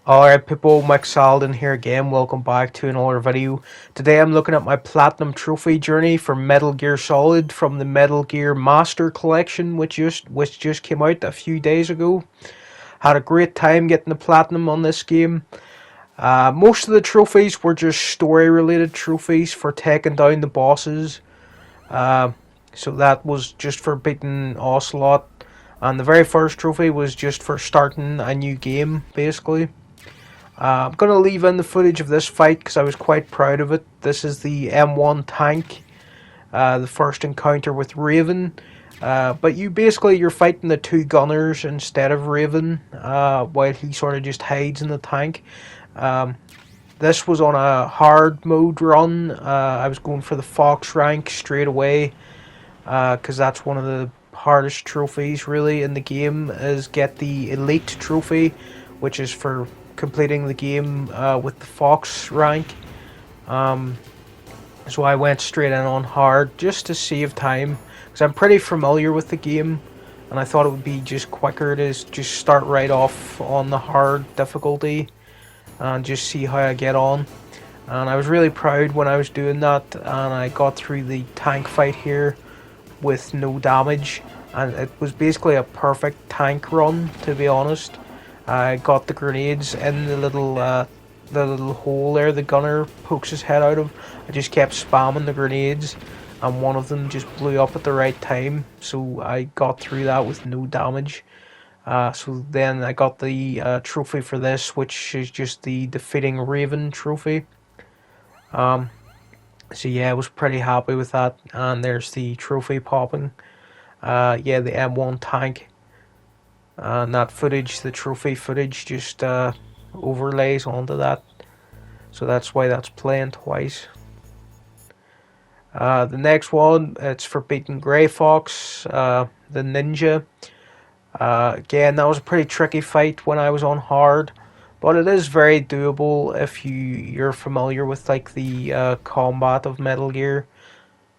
Alright people, Mike Salden here again, welcome back to another video. Today I'm looking at my Platinum Trophy journey for Metal Gear Solid from the Metal Gear Master Collection which just came out a few days ago. Had a great time getting the Platinum on this game. Most of the trophies were just story related trophies for taking down the bosses. Uh, so that was just for beating Ocelot. And the very first trophy was just for starting a new game, basically. I'm going to leave in the footage of this fight because I was quite proud of it. This is the M1 tank, the first encounter with Raven. But you're fighting the two gunners instead of Raven, while he sort of just hides in the tank. Um, this was on a hard mode run. I was going for the Fox rank straight away because that's one of the hardest trophies really in the game, is get the Elite trophy, which is for completing the game with the Fox rank. Um, so I went straight in on hard just to save time because I'm pretty familiar with the game, and I thought it would be just quicker to just start right off on the hard difficulty and just see how I get on. And I was really proud when I was doing that, and I got through the tank fight here with no damage, and it was basically a perfect tank run, to be honest. I got the grenades in the little hole there the gunner pokes his head out of. I just kept spamming the grenades, and one of them just blew up at the right time, so I got through that with no damage. So then I got the trophy for this, which is just the defeating Raven trophy. Um, so yeah, I was pretty happy with that. And there's the trophy popping. Yeah, the M1 tank. And that footage, the trophy footage, just overlays onto that. So that's why that's playing twice. The next one, it's for beating Grey Fox, the ninja. Again, that was a pretty tricky fight when I was on hard, but it is very doable if you're familiar with like the combat of Metal Gear,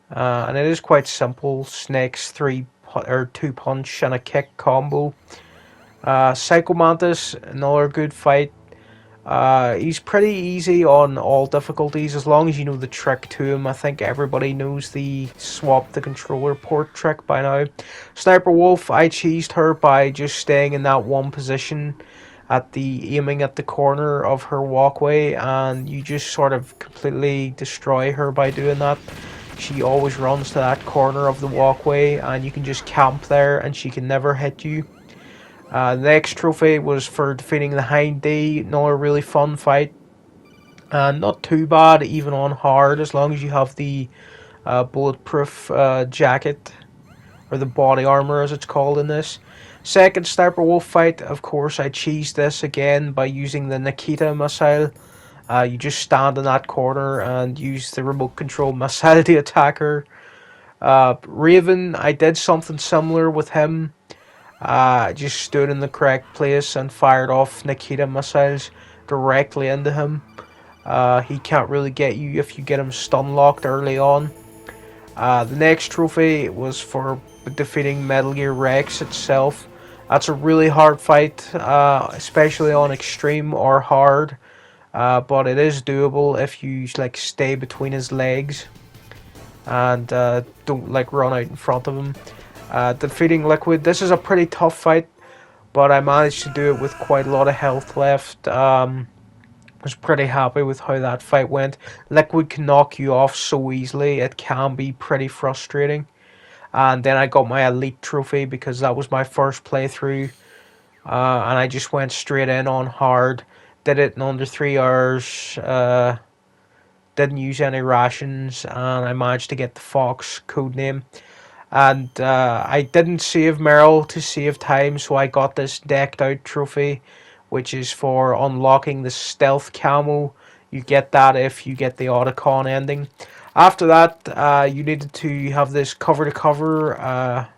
and it is quite simple. Snake's two punch and a kick combo. Psycho Mantis, another good fight. He's pretty easy on all difficulties as long as you know the trick to him. I think everybody knows the swap the controller port trick by now. Sniper Wolf, I cheesed her by just staying in that one position at the aiming at the corner of her walkway, and you just sort of completely destroy her by doing that. She always runs to that corner of the walkway, and you can just camp there and she can never hit you. The next trophy was for defeating the Hind D, another really fun fight. And not too bad, even on hard, as long as you have the bulletproof jacket, or the body armor as it's called in this. Second Sniper Wolf fight, of course, I cheesed this again by using the Nikita missile. You just stand in that corner and use the remote control missile to attack her. Raven, I did something similar with him. Just stood in the correct place and fired off Nikita missiles directly into him. He can't really get you if you get him stun locked early on. The next trophy was for defeating Metal Gear Rex itself. That's a really hard fight, especially on extreme or hard. But it is doable if you like stay between his legs and don't like run out in front of him. Defeating Liquid, this is a pretty tough fight, but I managed to do it with quite a lot of health left. Was pretty happy with how that fight went. Liquid can knock you off so easily, it can be pretty frustrating. And then I got my Elite trophy because that was my first playthrough, and I just went straight in on hard. Did it in under 3 hours. Didn't use any rations, and I managed to get the Fox codename. And I didn't save Meryl to save time, so I got this decked out trophy, which is for unlocking the stealth camo. You get that if you get the Otacon ending. After that, you needed to have this cover to cover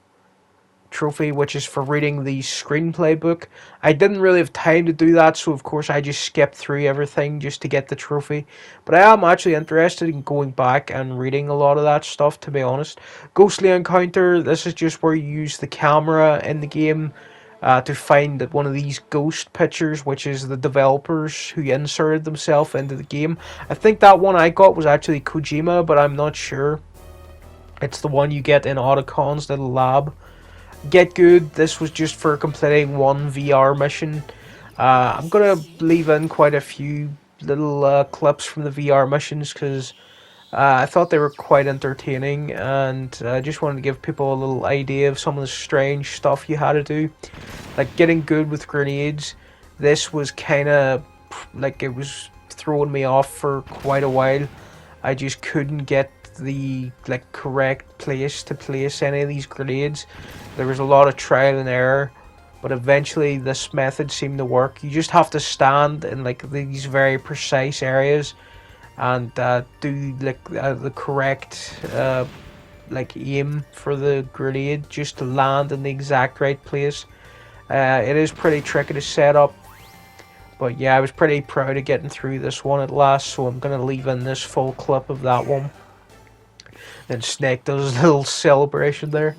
trophy, which is for reading the screenplay book. I didn't really have time to do that, so of course I just skipped through everything just to get the trophy. But I am actually interested in going back and reading a lot of that stuff, to be honest. Ghostly Encounter, this is just where you use the camera in the game to find that one of these ghost pictures, which is the developers who inserted themselves into the game. I think that one I got was actually Kojima, but I'm not sure. It's the one you get in Otacon's little lab. Get good. This was just for completing one VR mission. I'm gonna leave in quite a few little clips from the VR missions because I thought they were quite entertaining, and I just wanted to give people a little idea of some of the strange stuff you had to do, like getting good with grenades. This was kind of like it was throwing me off for quite a while. I just couldn't get the correct place to place any of these grenades. There was a lot of trial and error, but eventually this method seemed to work. You just have to stand in these very precise areas and do the correct aim for the grenade just to land in the exact right place. It is pretty tricky to set up, but yeah, I was pretty proud of getting through this one at last, so I'm gonna leave in this full clip of that one. Then Snake does a little celebration there.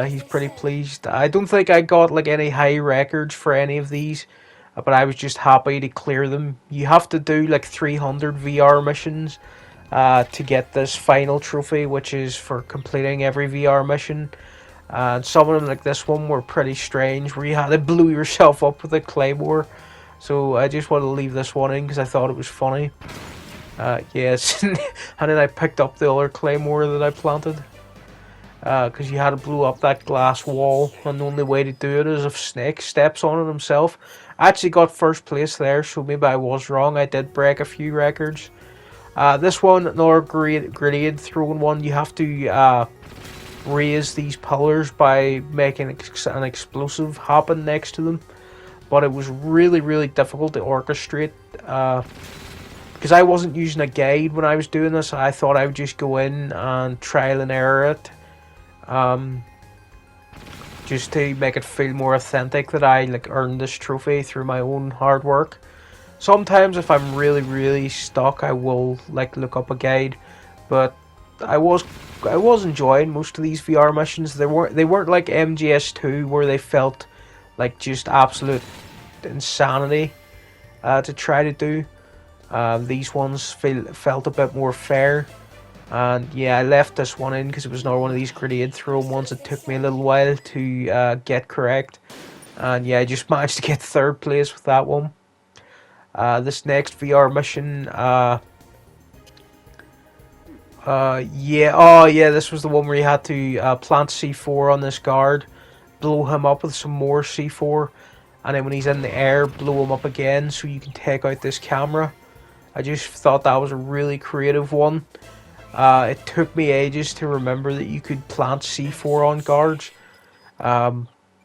He's pretty pleased. I don't think I got any high records for any of these, but I was just happy to clear them. You have to do 300 VR missions to get this final trophy, which is for completing every VR mission. And some of them, like this one, were pretty strange, where you had to blow yourself up with a claymore. So I just wanted to leave this one in because I thought it was funny. Yes, and then I picked up the other claymore that I planted. Because you had to blow up that glass wall, and the only way to do it is if Snake steps on it himself. I actually got first place there, so maybe I was wrong. I did break a few records. This one, another grenade throwing one. You have to raise these pillars by making an explosive happen next to them. But it was really, really difficult to orchestrate. Because I wasn't using a guide when I was doing this. I thought I would just go in and trial and error it. Just to make it feel more authentic that I earned this trophy through my own hard work. Sometimes if I'm really, really stuck, I will look up a guide. But I was enjoying most of these VR missions. They weren't like MGS2 where they felt just absolute insanity to try to do. These ones felt a bit more fair. And yeah, I left this one in because it was another one of these grenade throwing ones that took me a little while to get correct. And yeah, I just managed to get third place with that one. This next VR mission, this was the one where you had to plant C4 on this guard, blow him up with some more C4, and then when he's in the air, blow him up again so you can take out this camera. I just thought that was a really creative one. It took me ages to remember that you could plant C4 on guards.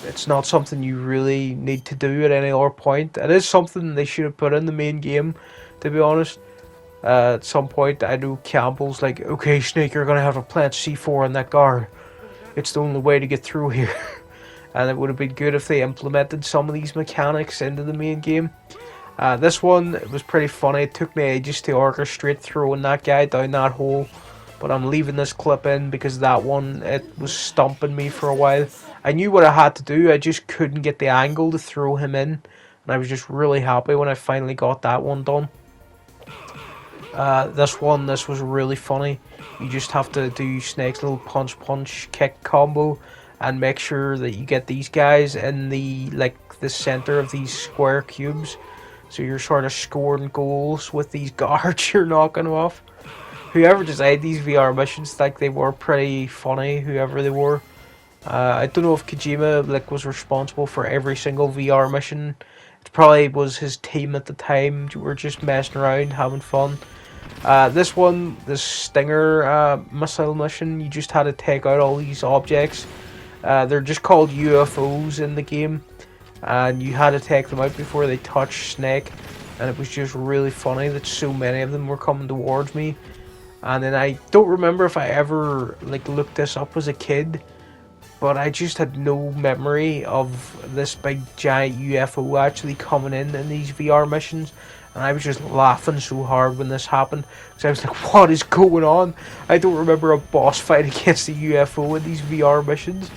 It's not something you really need to do at any other point. It is something they should have put in the main game, to be honest. At some point, I know Campbell's like, okay, Snake, you're going to have to plant C4 on that guard. It's the only way to get through here. And it would have been good if they implemented some of these mechanics into the main game. This one, it was pretty funny. It took me ages to orchestrate throwing that guy down that hole. But I'm leaving this clip in because that one, it was stumping me for a while. I knew what I had to do, I just couldn't get the angle to throw him in. And I was just really happy when I finally got that one done. This was really funny. You just have to do Snake's little punch kick combo and make sure that you get these guys in the center of these square cubes. So you're sort of scoring goals with these guards you're knocking off. Whoever designed these VR missions, they were pretty funny, whoever they were. I don't know if Kojima was responsible for every single VR mission. It probably was his team at the time. We're just messing around, having fun. This Stinger missile mission, you just had to take out all these objects. They're just called UFOs in the game. And you had to take them out before they touched Snake. And it was just really funny that so many of them were coming towards me. And then I don't remember if I ever looked this up as a kid. But I just had no memory of this big giant UFO actually coming in these VR missions. And I was just laughing so hard when this happened. Because I was like, what is going on? I don't remember a boss fight against a UFO in these VR missions.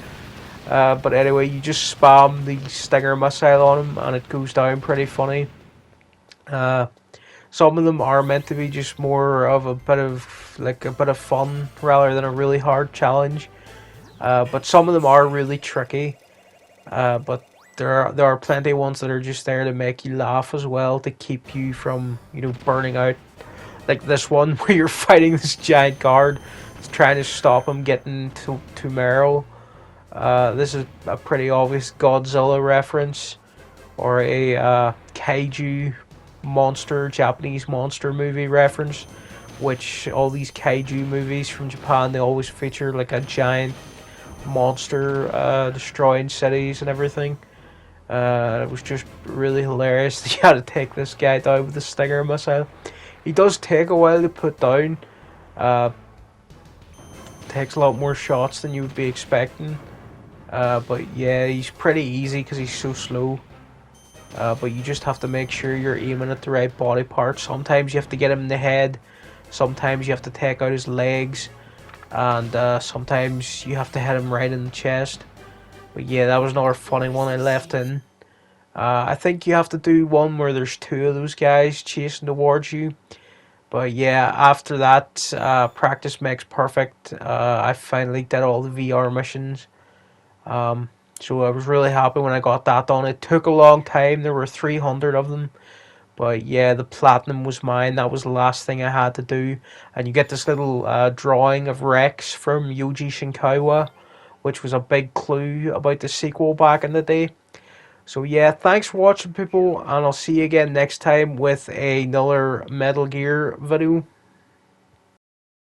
But anyway, you just spam the Stinger missile on him, and it goes down pretty funny. Uh, some of them are meant to be just more of a bit of fun rather than a really hard challenge. But some of them are really tricky. But there are plenty of ones that are just there to make you laugh as well, to keep you from burning out. Like this one where you're fighting this giant guard, trying to stop him getting to Meryl. This is a pretty obvious Godzilla reference, or a kaiju monster, Japanese monster movie reference. Which all these kaiju movies from Japan, they always feature like a giant monster destroying cities and everything. It was just really hilarious that you had to take this guy down with the Stinger missile. He does take a while to put down. Uh, Takes a lot more shots than you would be expecting. But yeah, he's pretty easy because he's so slow. But you just have to make sure you're aiming at the right body part. Sometimes you have to get him in the head. Sometimes you have to take out his legs. And sometimes you have to hit him right in the chest. But yeah, that was another funny one I left in. I think you have to do one where there's two of those guys chasing towards you. But yeah, after that, practice makes perfect. I finally did all the VR missions. Um, so I was really happy when I got that done. It took a long time. There were 300 of them. But yeah, the platinum was mine. That was the last thing I had to do. And you get this little drawing of Rex from Yoji Shinkawa, which was a big clue about the sequel back in the day. So yeah, thanks for watching, people, and I'll see you again next time with another Metal Gear video.